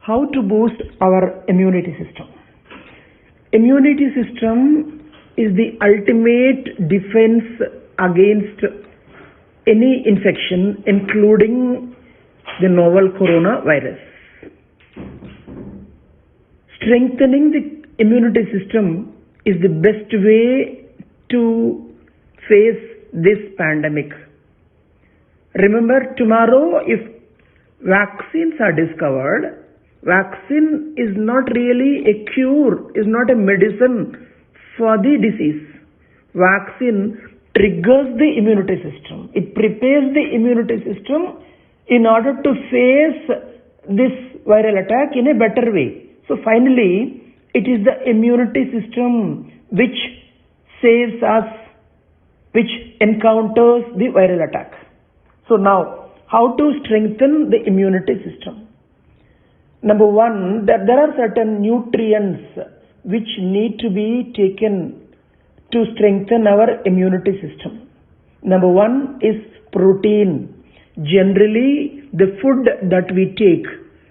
How to boost our immunity system? Immunity system is the ultimate defense against any infection, including the novel coronavirus. Strengthening the immunity system is the best way to face this pandemic. Remember, tomorrow if vaccines are discovered, vaccine is not really a cure, is not a medicine for the disease. Vaccine triggers the immunity system. It prepares the immunity system in order to face this viral attack in a better way. So finally, it is the immunity system which saves us, which encounters the viral attack. So now, how to strengthen the immunity system? Number one, there are certain nutrients which need to be taken to strengthen our immunity system. Number one is protein. Generally, the food that we take,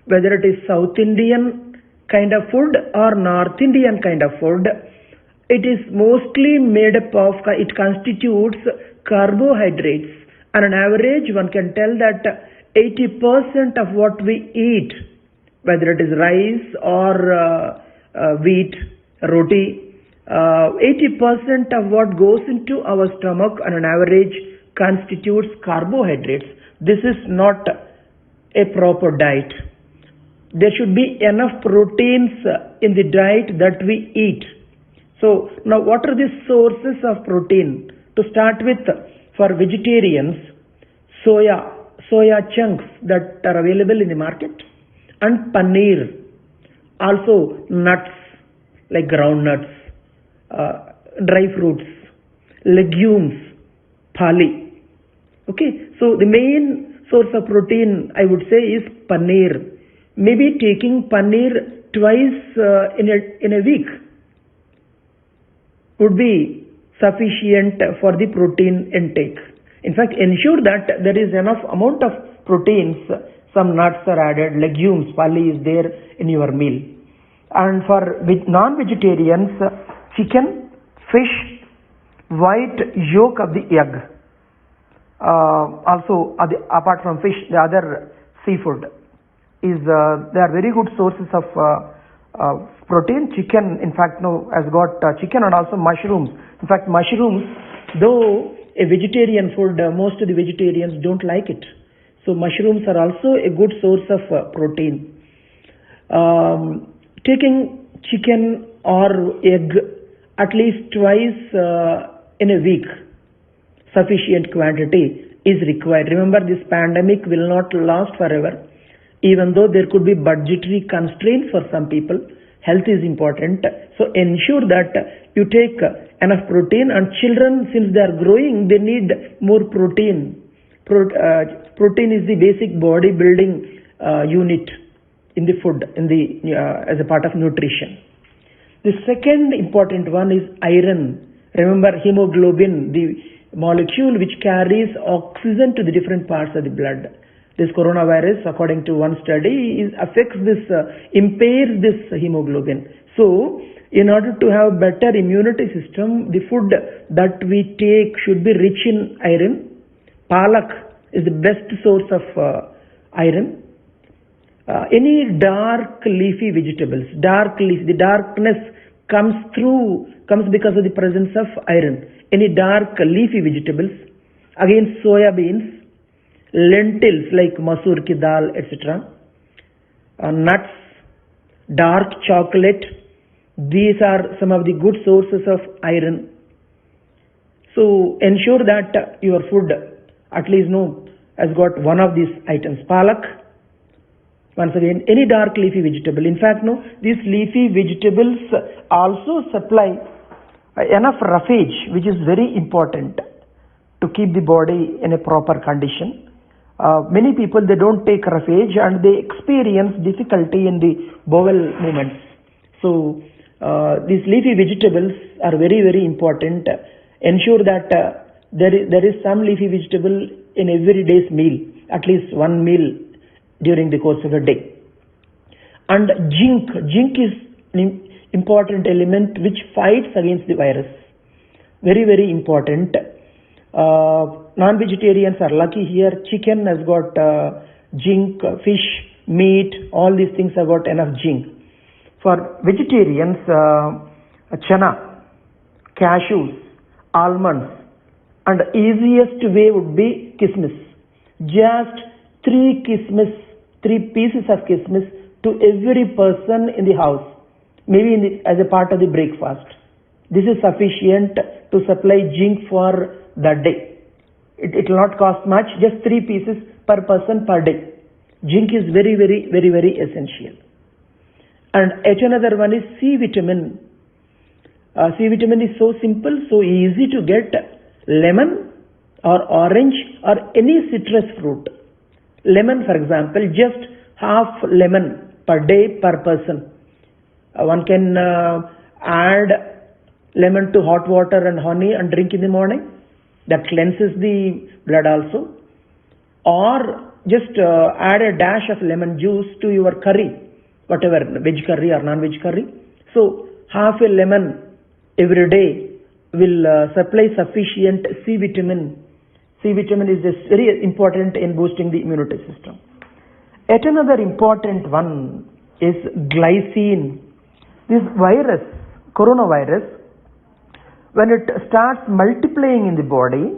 whether it is South Indian kind of food or North Indian kind of food, it is mostly made up of, it constitutes carbohydrates. On an average, one can tell that 80% of what we eat, whether it is rice or wheat, roti, 80% of what goes into our stomach on an average constitutes carbohydrates. This is not a proper diet. There should be enough proteins in the diet that we eat. So now what are the sources of protein? To start with, for vegetarians, soya chunks that are available in the market, and paneer. Also nuts like groundnuts, dry fruits, legumes, pali. Okay, so the main source of protein I would say is paneer. Maybe taking paneer twice in a week would be sufficient for the protein intake. In fact, ensure that there is enough amount of proteins. Some nuts are added, legumes, pali is there in your meal. And for non-vegetarians, chicken, fish, white yolk of the egg. Also, apart from fish, the other seafood is they are very good sources of protein. Chicken, in fact, has got chicken and also mushrooms. In fact, mushrooms, though a vegetarian food, most of the vegetarians don't like it. So mushrooms are also a good source of protein. Taking chicken or egg at least twice in a week, sufficient quantity is required. Remember, this pandemic will not last forever. Even though there could be budgetary constraints for some people, health is important. So ensure that you take enough protein, and children, since they are growing, they need more protein. Protein is the basic body building unit in the food, as a part of nutrition. The second important one is iron. Remember, hemoglobin, the molecule which carries oxygen to the different parts of the blood. This coronavirus, according to one study, impairs this hemoglobin. So, in order to have better immunity system, the food that we take should be rich in iron. Palak is the best source of iron. Any dark leafy vegetables, the darkness comes because of the presence of iron. Any dark leafy vegetables, again soya beans, lentils like masoor ki dal, etc. Nuts, dark chocolate, these are some of the good sources of iron. So ensure that your food at least has got one of these items. Palak, once again, any dark leafy vegetable. In fact, these leafy vegetables also supply enough roughage, which is very important to keep the body in a proper condition. Many people, they don't take roughage and they experience difficulty in the bowel movements. So these leafy vegetables are very, very important. Ensure that there is some leafy vegetable in every day's meal, at least one meal during the course of a day. And zinc. Zinc is an important element which fights against the virus. Very, very important. Non-vegetarians are lucky here. Chicken has got zinc, fish, meat, all these things have got enough zinc. For vegetarians, chana, cashews, almonds, and the easiest way would be kismis. Just 3 pieces of kismis to every person in the house, maybe as a part of the breakfast. This is sufficient to supply zinc for the day. It will not cost much, just 3 pieces per person per day. Zinc is very, very, very, very essential. And another one is C vitamin. C vitamin is so simple, so easy to get. Lemon or orange or any citrus fruit. Lemon, for example, just half lemon per day per person. One can add lemon to hot water and honey and drink in the morning. That cleanses the blood also. Or just add a dash of lemon juice to your curry, whatever, veg curry or non-veg curry. So half a lemon every day will supply sufficient C vitamin. C vitamin is very important in boosting the immunity system. Yet another important one is glycine. This virus, coronavirus, when it starts multiplying in the body,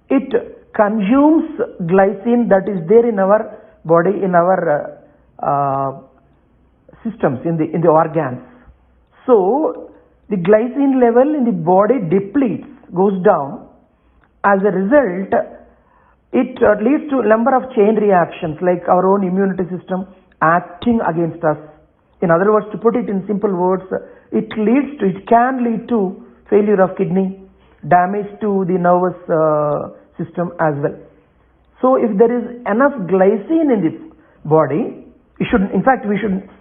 it consumes glycine that is there in our body, in our systems, in the organs. So the glycine level in the body depletes, goes down. As a result, it leads to a number of chain reactions like our own immunity system acting against us. In other words, to put it in simple words, it can lead to failure of kidney, damage to the nervous system as well. So if there is enough glycine in the body, we should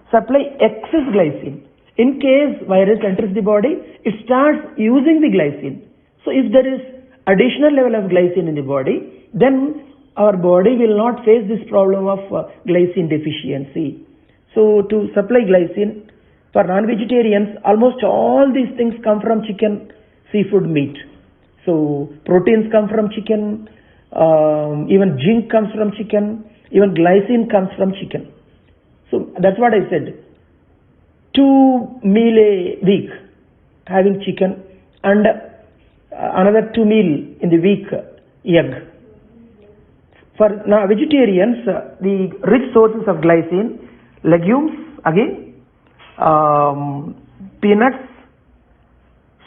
supply excess glycine. In case virus enters the body, it starts using the glycine. So if there is additional level of glycine in the body, then our body will not face this problem of glycine deficiency. So to supply glycine, for non-vegetarians, almost all these things come from chicken, seafood, meat. So proteins come from chicken, even zinc comes from chicken, even glycine comes from chicken. So that's what I said. 2 meal a week having chicken and another 2 meal in the week egg. For now vegetarians, the rich sources of glycine, legumes again, peanuts,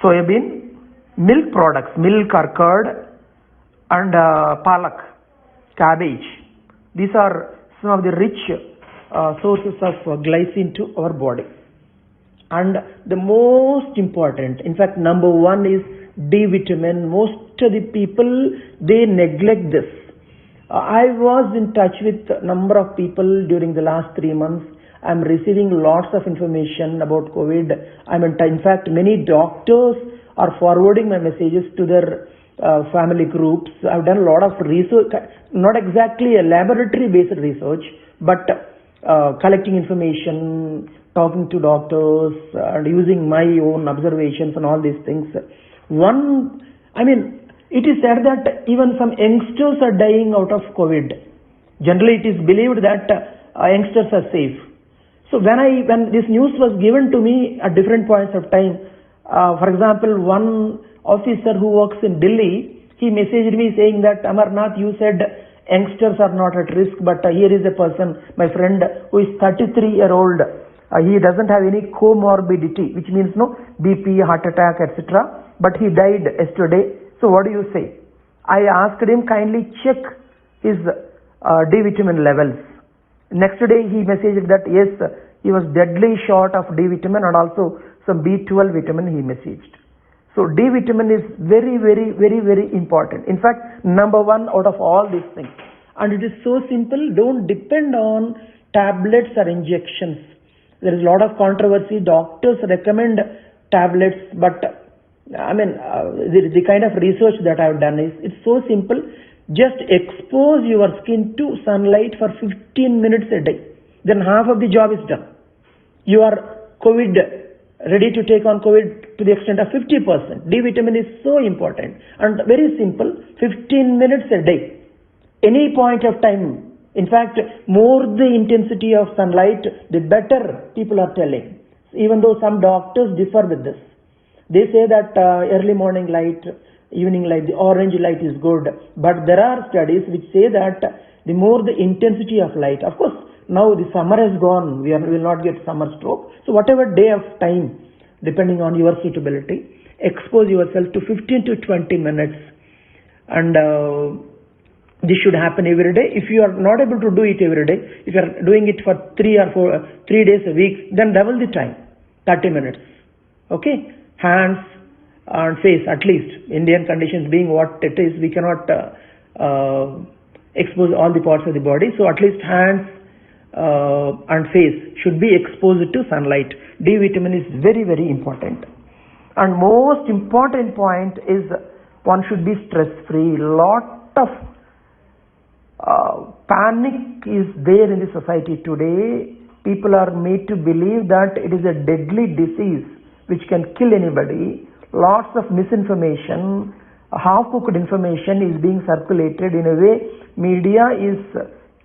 soybean, milk products, milk or curd, and palak, cabbage. These are some of the rich sources of glycine to our body. And the most important, in fact number 1 is D vitamin. Most of the people, they neglect this. I was in touch with a number of people during the last 3 months. I'm receiving lots of information about COVID. In fact, many doctors are forwarding my messages to their family groups. I've done a lot of research, not exactly a laboratory-based research, but collecting information, talking to doctors, and using my own observations and all these things. It is said that even some youngsters are dying out of COVID. Generally, it is believed that youngsters are safe. So when this news was given to me at different points of time, for example, one officer who works in Delhi, he messaged me saying that, Amarnath, you said youngsters are not at risk, but here is a person, my friend, who is 33-year-old. He doesn't have any comorbidity, which means no BP, heart attack, etc. But he died yesterday. So what do you say? I asked him kindly check his D vitamin levels. Next day he messaged that yes, he was deadly short of D vitamin and also some B12 vitamin he messaged. So D vitamin is very, very, very, very important. In fact, number 1 out of all these things. And it is so simple. Don't depend on tablets or injections. There is a lot of controversy. Doctors recommend tablets, but the kind of research that I have done is, it's so simple. Just expose your skin to sunlight for 15 minutes a day. Then half of the job is done. You are COVID, ready to take on COVID to the extent of 50%. D vitamin is so important and very simple, 15 minutes a day, any point of time. In fact, more the intensity of sunlight, the better, people are telling. Even though some doctors differ with this. They say that early morning light, evening light, the orange light is good. But there are studies which say that the more the intensity of light, of course, now the summer has gone, we will not get summer stroke. So whatever day of time, depending on your suitability, expose yourself to 15 to 20 minutes. And this should happen every day. If you are not able to do it every day, if you are doing it for 3 days a week, then double the time, 30 minutes. Okay? Hands and face, at least. Indian conditions being what it is, we cannot expose all the parts of the body. So at least hands and face should be exposed to sunlight. D vitamin is very, very important. And most important point is one should be stress-free. Lot of panic is there in the society today. People are made to believe that it is a deadly disease which can kill anybody. Lots of misinformation, half-cooked information is being circulated. In a way, media is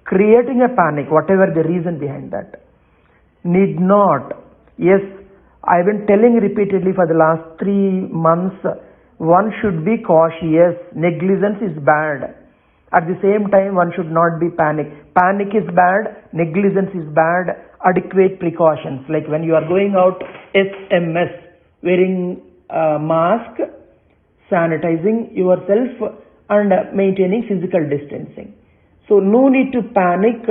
creating a panic, whatever the reason behind that. Need not. Yes, I've been telling repeatedly for the last 3 months, one should be cautious. Negligence is bad. At the same time, one should not be panic. Panic is bad, negligence is bad, adequate precautions. Like when you are going out, SMS, wearing a mask, sanitizing yourself and maintaining physical distancing. So no need to panic.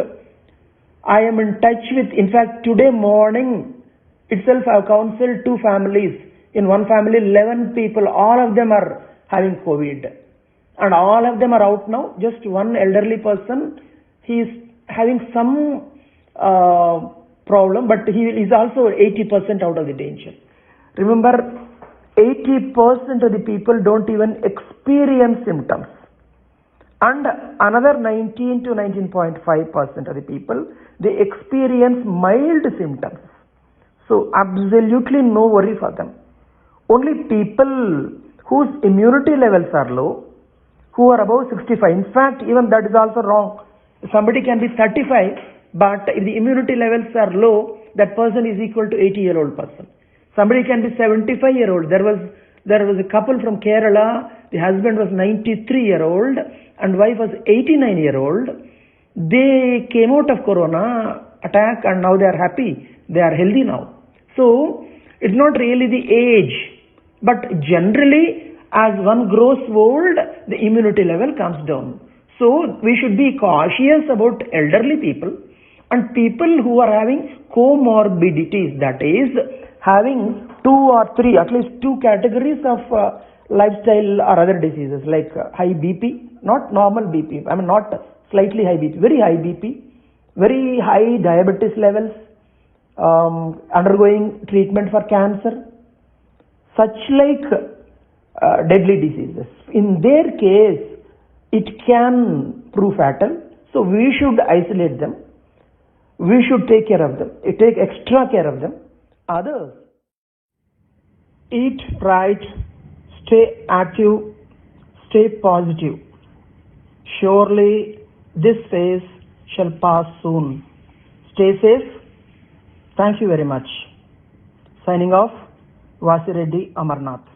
I am in touch with, in fact, today morning itself I have counseled 2 families. In one family, 11 people, all of them are having COVID. And all of them are out now. Just one elderly person, he is having some problem, but he is also 80% out of the danger. Remember, 80% of the people don't even experience symptoms. And another 19 to 19.5% of the people, they experience mild symptoms. So absolutely no worry for them. Only people whose immunity levels are low, who are above 65. In fact, even that is also wrong. Somebody can be 35, but if the immunity levels are low, that person is equal to 80-year-old person. Somebody can be 75-year-old. There was a couple from Kerala. The husband was 93-year-old and wife was 89-year-old. They came out of corona attack and now they are happy. They are healthy now. So it's not really the age, but generally, as one grows old, the immunity level comes down. So we should be cautious about elderly people and people who are having comorbidities, that is having 2 or 3, at least 2 categories of lifestyle or other diseases like high BP, not normal BP, I mean not slightly high BP, very high BP, very high diabetes levels, undergoing treatment for cancer, such like deadly diseases. In their case, it can prove fatal. So we should isolate them. We should take care of them. Take extra care of them. Others, eat right, stay active, stay positive. Surely this phase shall pass soon. Stay safe. Thank you very much. Signing off, Vasireddy Amarnath.